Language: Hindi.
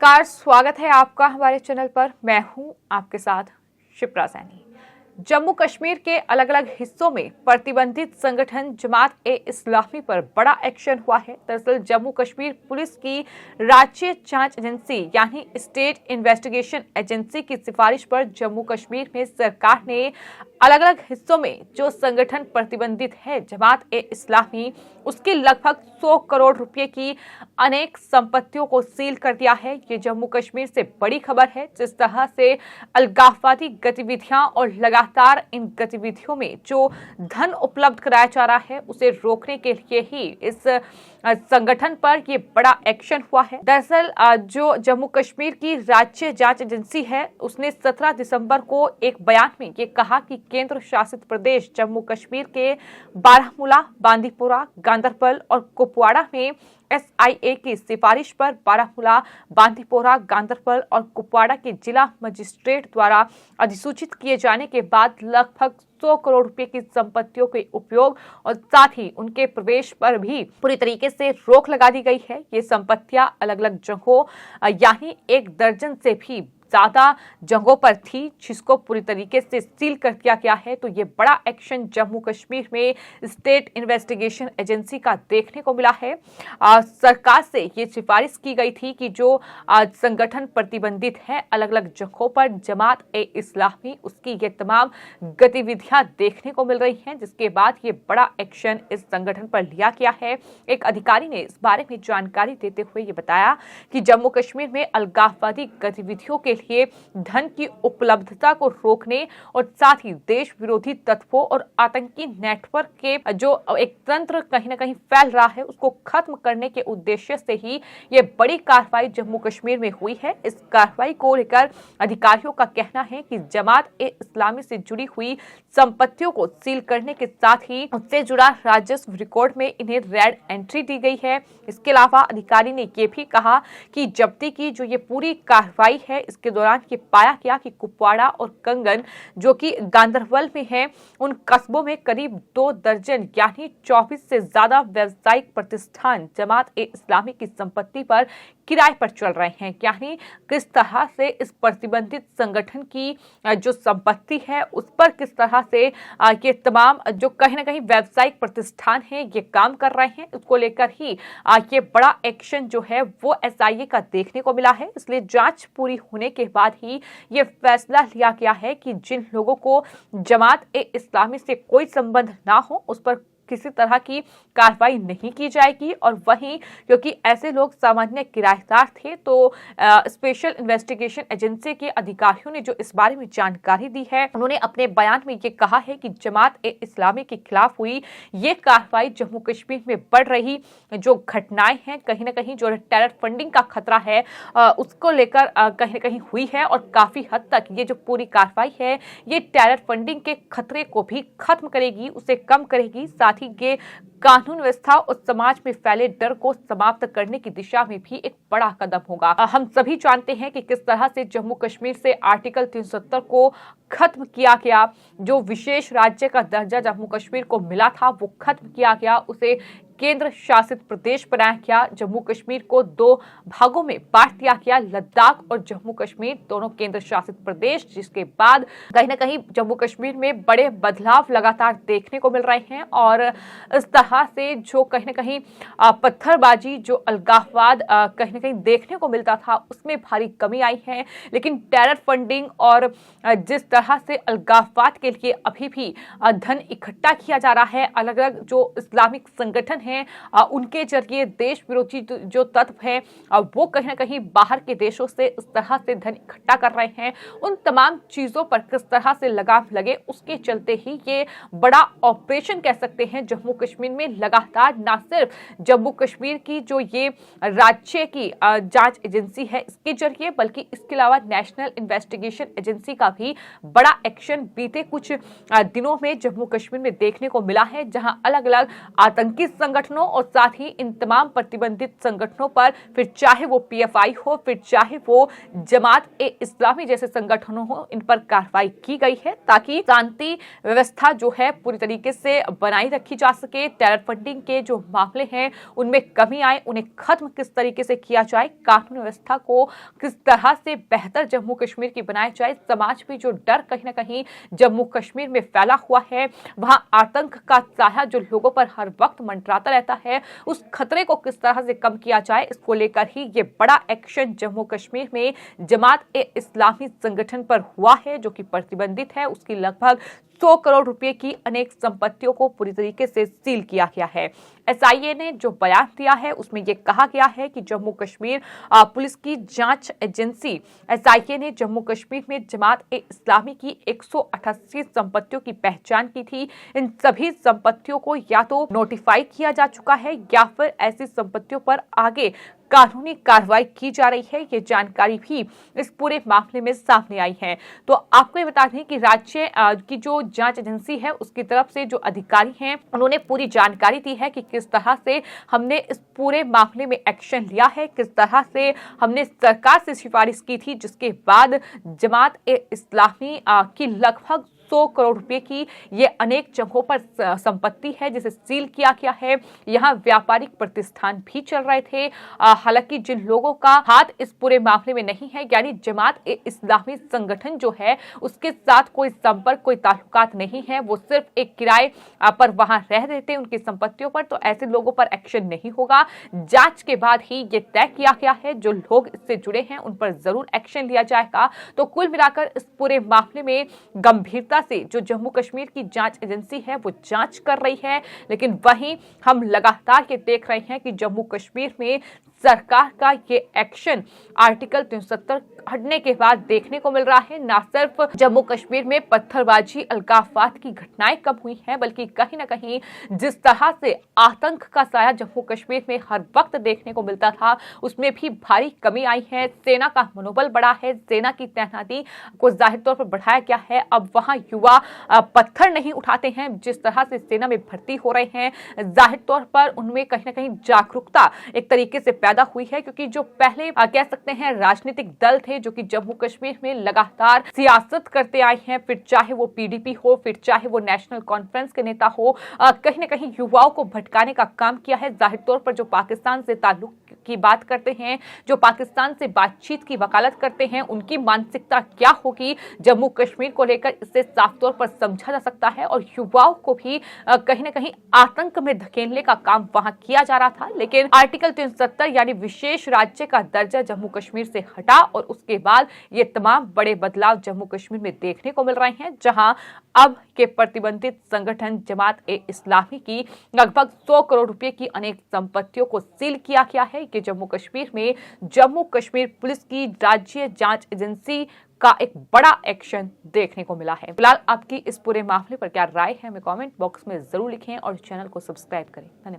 नमस्कार, स्वागत है आपका हमारे चैनल पर। मैं हूं आपके साथ शिप्रा सैनी। जम्मू कश्मीर के अलग अलग हिस्सों में प्रतिबंधित संगठन जमात-ए-इस्लामी पर बड़ा एक्शन हुआ है। दरअसल जम्मू कश्मीर पुलिस की राज्य जांच एजेंसी यानी स्टेट इन्वेस्टिगेशन एजेंसी की सिफारिश पर जम्मू कश्मीर में सरकार ने अलग अलग हिस्सों में जो संगठन प्रतिबंधित है जमात-ए-इस्लामी, उसकी लगभग 100 करोड़ रुपए की अनेक संपत्तियों को सील कर दिया है। ये जम्मू कश्मीर से बड़ी खबर है। जिस तरह से अलगाववादी गतिविधियां और लगातार इन गतिविधियों में जो धन उपलब्ध कराया जा रहा है उसे रोकने के लिए ही इस संगठन पर ये बड़ा एक्शन हुआ है। दरअसल जो जम्मू कश्मीर की राज्य जांच एजेंसी है उसने 17 दिसंबर को एक बयान में ये कहा कि केंद्र शासित प्रदेश जम्मू कश्मीर के बारामूला, बांदीपोरा, गांदरबल और कुपवाड़ा में SIA की सिफारिश पर बारामूला, बांदीपोरा, गांदरबल और कुपवाड़ा के जिला मजिस्ट्रेट द्वारा अधिसूचित किए जाने के बाद लगभग 100 करोड़ रुपए की संपत्तियों के उपयोग और साथ ही उनके प्रवेश पर भी पूरी तरीके से रोक लगा दी गई है। ये संपत्तियां अलग अलग जगहों यानी 1 दर्जन से भी ज्यादा जगहों पर थी, जिसको पूरी तरीके से सील कर दिया गया है। तो ये बड़ा एक्शन जम्मू कश्मीर में स्टेट इन्वेस्टिगेशन एजेंसी का देखने को मिला है। सरकार से ये सिफारिश की गई थी कि जो संगठन प्रतिबंधित है अलग अलग जगहों पर जमात-ए-इस्लामी, उसकी ये तमाम गतिविधियां देखने को मिल रही हैं, जिसके बाद ये बड़ा एक्शन इस संगठन पर लिया गया है। एक अधिकारी ने इस बारे में जानकारी देते हुए ये बताया कि जम्मू कश्मीर में अलगाववादी गतिविधियों के लिए धन की उपलब्धता को रोकने और साथ ही देश विरोधी तत्वों और आतंकी नेटवर्क के जो एक तंत्र कहीं ना कहीं फैल रहा है उसको खत्म करने के उद्देश्य से ही ये बड़ी कार्रवाई जम्मू कश्मीर में हुई है। इस कार्रवाई को लेकर अधिकारियों का कहना है कि जमात-ए-इस्लामी से जुड़ी हुई संपत्तियों को सील करने के साथ ही उससे जुड़ा राजस्व रिकॉर्ड में इन्हें रेड एंट्री दी गई है। इसके अलावा अधिकारी ने ये भी कहा कि जब्ती की जो ये पूरी कार्रवाई है इसके दौरान ये पाया गया कि कुपवाड़ा और कंगन जो कि गांदरबल में है, उन कस्बों में करीब 2 दर्जन यानी 24 से ज्यादा व्यावसायिक प्रतिष्ठान जमात-ए-इस्लामी की संपत्ति पर किराए पर चल रहे हैं। यानी किस तरह से इस प्रतिबंधित संगठन की जो संपत्ति है उस पर किस तरह से ये तमाम जो कहीं ना कहीं व्यावसायिक प्रतिष्ठान हैं ये काम कर रहे हैं, उसको लेकर ही ये बड़ा एक्शन जो है वो SIA का देखने को मिला है। इसलिए जांच पूरी होने के बाद ही ये फैसला लिया गया है कि जिन लोगों को जमात-ए-इस्लामी से कोई संबंध ना हो उस पर किसी तरह की कार्रवाई नहीं की जाएगी। और वहीं क्योंकि ऐसे लोग सामान्य किराएदार थे तो स्पेशल इन्वेस्टिगेशन एजेंसी के अधिकारियों ने जो इस बारे में जानकारी दी है उन्होंने अपने बयान में ये कहा है कि जमात-ए-इस्लामी के खिलाफ हुई ये कार्रवाई जम्मू कश्मीर में बढ़ रही जो घटनाएं हैं, कहीं ना कहीं जो टेरर फंडिंग का खतरा है उसको लेकर कहीं ना कहीं हुई है और काफी हद तक ये जो पूरी कार्रवाई है ये टेरर फंडिंग के खतरे को भी खत्म करेगी, उसे कम करेगी। साथ ही ये कानून व्यवस्था और समाज में फैले डर को समाप्त करने की दिशा में भी एक बड़ा कदम होगा। हम सभी जानते हैं कि किस तरह से जम्मू कश्मीर से आर्टिकल 370 को खत्म किया गया, जो विशेष राज्य का दर्जा जम्मू कश्मीर को मिला था वो खत्म किया गया, उसे केंद्र शासित प्रदेश बनाया गया। जम्मू कश्मीर को 2 भागों में बांट दिया गया, लद्दाख और जम्मू कश्मीर दोनों केंद्र शासित प्रदेश, जिसके बाद कहीं ना कहीं जम्मू कश्मीर में बड़े बदलाव लगातार देखने को मिल रहे हैं। और इस तरह से जो कहीं ना कहीं पत्थरबाजी, जो अलगाववाद कहीं ना कहीं देखने को मिलता था उसमें भारी कमी आई है। लेकिन टेरर फंडिंग और जिस तरह से अलगाववाद के लिए अभी भी धन इकट्ठा किया जा रहा है, अलग अलग जो इस्लामिक संगठन हैं उनके जरिए देश विरोधी जो तत्व हैं वो कहीं ना कहीं बाहर के देशों से इस तरह से धन इकट्ठा कर रहे हैं, उन तमाम चीजों पर किस तरह से लगाम लगे उसके चलते ही ये बड़ा ऑपरेशन कह सकते हैं जम्मू कश्मीर में लगातार न सिर्फ जम्मू कश्मीर की जो ये राज्य की जांच एजेंसी है इसके जरिए, बल्कि इसके अलावा नेशनल इन्वेस्टिगेशन एजेंसी का भी बड़ा एक्शन बीते कुछ दिनों में जम्मू कश्मीर में देखने को मिला है, जहां अलग अलग आतंकी संगठन संगठनों और साथ ही इन तमाम प्रतिबंधित संगठनों पर, फिर चाहे वो पीएफआई हो, फिर चाहे वो जमात ए इस्लामी जैसे संगठनों हो, इन पर कार्रवाई की गई है ताकि शांति व्यवस्था जो है पूरी तरीके से बनाई रखी जा सके। टेरर फंडिंग के जो मामले हैं उनमें कमी आए, उन्हें खत्म किस तरीके से किया जाए, कानून व्यवस्था को किस तरह से बेहतर जम्मू कश्मीर की बनाया जाए, समाज में जो डर कहीं ना कहीं जम्मू कश्मीर में फैला हुआ है, वहां आतंक का साया जो लोगों पर हर वक्त मंडराता रहता है, उस खतरे को किस तरह से कम किया जाए, इसको लेकर ही ये बड़ा एक्शन जम्मू कश्मीर में जमात ए इस्लामी संगठन पर हुआ है, जो कि प्रतिबंधित है। उसकी लगभग 100 करोड़ रुपए की अनेक संपत्तियों को पूरी तरीके से सील किया गया है। एसआईए ने जो बयान दिया है उसमें यह कहा गया है कि जम्मू कश्मीर पुलिस की जांच एजेंसी एसआईए ने जम्मू कश्मीर में जमात ए इस्लामी की 188 संपत्तियों की पहचान की थी। इन सभी संपत्तियों को या तो नोटिफाई किया जा चुका है या फिर ऐसी संपत्तियों पर आगे कानूनी कार्रवाई की जा रही है। ये जानकारी भी इस पूरे मामले में सामने आई है। तो आपको ये बता दें कि राज्य की जो जांच एजेंसी है उसकी तरफ से जो अधिकारी हैं उन्होंने पूरी जानकारी दी है कि किस तरह से हमने इस पूरे मामले में एक्शन लिया है, किस तरह से हमने सरकार से सिफारिश की थी, जिसके बाद जमात ए इस्लामी की लगभग 100 करोड़ रुपए की ये अनेक जगहों पर संपत्ति है जिसे सील किया गया है। यहाँ व्यापारिक प्रतिष्ठान भी चल रहे थे। हालांकि जिन लोगों का हाथ इस पूरे मामले में नहीं है, यानी जमात ए इस्लामी संगठन जो है उसके साथ कोई संपर्क, कोई ताल्लुकात नहीं है, वो सिर्फ एक किराए पर वहां रह रहे थे उनकी संपत्तियों पर, तो ऐसे लोगों पर एक्शन नहीं होगा। जांच के बाद ही ये तय किया गया है जो लोग इससे जुड़े हैं उन पर जरूर एक्शन लिया जाएगा। तो कुल मिलाकर इस पूरे मामले में गंभीरता से जो जम्मू कश्मीर की जांच एजेंसी है वो जांच कर रही है, लेकिन वहीं हम लगातार ये देख रहे हैं कि जम्मू कश्मीर में सरकार का ये एक्शन आर्टिकल 370 हटने के बाद देखने को मिल रहा है। न सिर्फ जम्मू कश्मीर में पत्थरबाजी, अलगाववाद की घटनाएं कम हुई हैं, बल्कि कहीं ना कहीं जिस तरह से आतंक का साया जम्मू कश्मीर में हर वक्त देखने को मिलता था उसमें भी भारी कमी आई है। सेना का मनोबल बढ़ा है, सेना की तैनाती को जाहिर तौर पर बढ़ाया गया है। अब वहां युवा पत्थर नहीं उठाते हैं। जिस तरह से सेना में भर्ती हो रहे हैं, जाहिर तौर पर उनमें कहीं ना कहीं जागरूकता एक तरीके से पैदा हुई है, क्योंकि जो पहले कह सकते हैं राजनीतिक दल थे जो कि जम्मू कश्मीर में लगातार सियासत करते आए हैं, फिर चाहे वो पीडीपी हो, फिर चाहे वो नेशनल कॉन्फ्रेंस के नेता हो, कहीं ना कहीं युवाओं को भटकाने का काम किया है। जाहिर तौर पर जो पाकिस्तान से ताल्लुक की बात करते हैं, जो पाकिस्तान से बातचीत की वकालत करते हैं, उनकी मानसिकता क्या होगी जम्मू कश्मीर को लेकर, इससे साफ तौर पर समझा जा सकता है। और युवाओं को भी कहीं ना कहीं आतंक में धकेलने का काम वहां किया जा रहा था। लेकिन आर्टिकल 370 यानी विशेष राज्य का दर्जा जम्मू कश्मीर से हटा और उसके बाद ये तमाम बड़े बदलाव जम्मू कश्मीर में देखने को मिल रहे हैं, जहां अब के प्रतिबंधित संगठन जमात ए इस्लामी की लगभग 100 करोड़ रुपए की अनेक संपत्तियों को सील किया गया है। कि जम्मू कश्मीर में जम्मू कश्मीर पुलिस की राज्य जांच एजेंसी का एक बड़ा एक्शन देखने को मिला है। फिलहाल आपकी इस पूरे मामले पर क्या राय है हमें कमेंट बॉक्स में जरूर लिखें और चैनल को सब्सक्राइब करें। धन्यवाद।